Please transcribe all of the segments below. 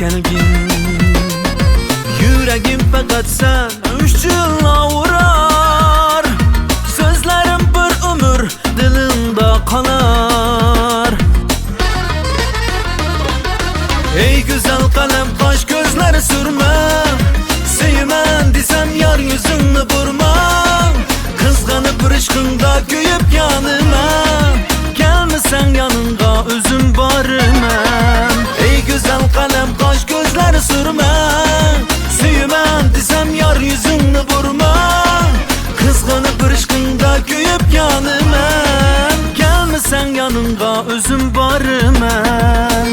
kelgin. Yüreğim fakat sen üçün avurar. Sözlerim bir ömür dilimde kalar. Ey güzel kalem kaş gözleri sürme. Sevmen desem yar yüzünü vurma. Kızganıp rışkında köyüp yanıma. Gelmesen yanında özüm barımam. Ey güzel kalem kaş gözleri sürme. Sevmen desem yar yüzünü vurma. Kızganıp rışkında köyüp yanıma. Gelmesen yanında özüm barımam.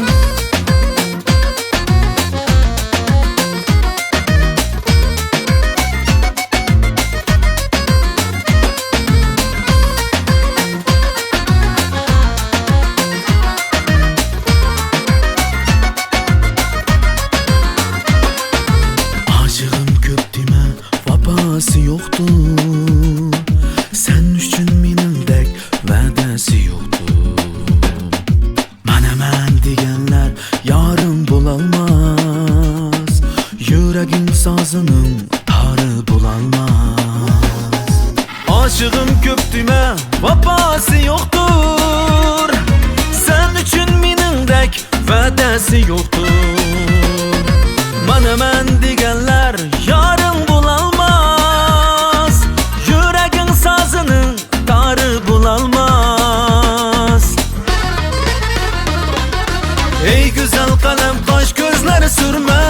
Yoktu. Sen üçün minildek vədəsi yoktu. Mənəmən digənlər yarım bulalmaz. Yüreğin sazının tarı bulalmaz. Aşığım köptüme vəbası yoktur. Sen üçün minildek vədəsi yoktur. Mənəmən digənlər yarım bulalmaz. Ey güzel kalem kaş gözleri sürme.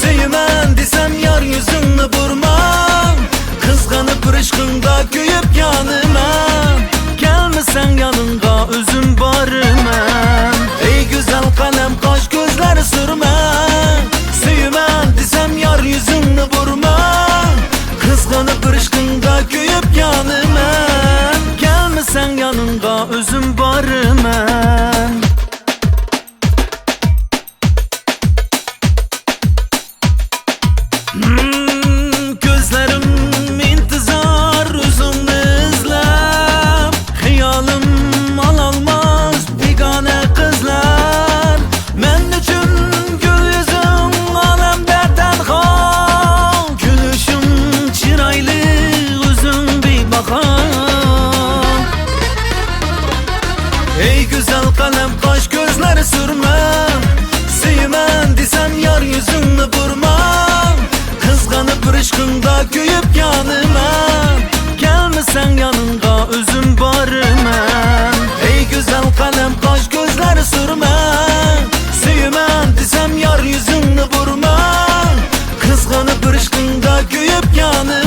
Sevmen desem yar yüzünü vurma. Kızganıp rışkında köyüp yanıma. Gelmesen yanında özüm barımam. Ey güzel kalem kaş gözleri sürme. Sevmen desem yar yüzünü vurma. Kızganıp rışkında köyüp yanıma. Gelmesen yanında özüm barımam. Gözlerim intizar üzümünü izler. Hayalım almaz bigane kızlar. Men üçün gül yüzüm alemde tenha. Gülüşüm çiraylı üzüm bir bakar. Ey güzel kalem kaş gözleri sürme. Sevmen desem yar yüzünü vurma. Kızganıp rışkında köyüp yanıma. Gelmesen yanında özüm barımam. Ey güzel kalem kaş gözleri sürme. Sevmen desem yar yüzünü vurma. Kızganıp rışkında köyüp yanıma.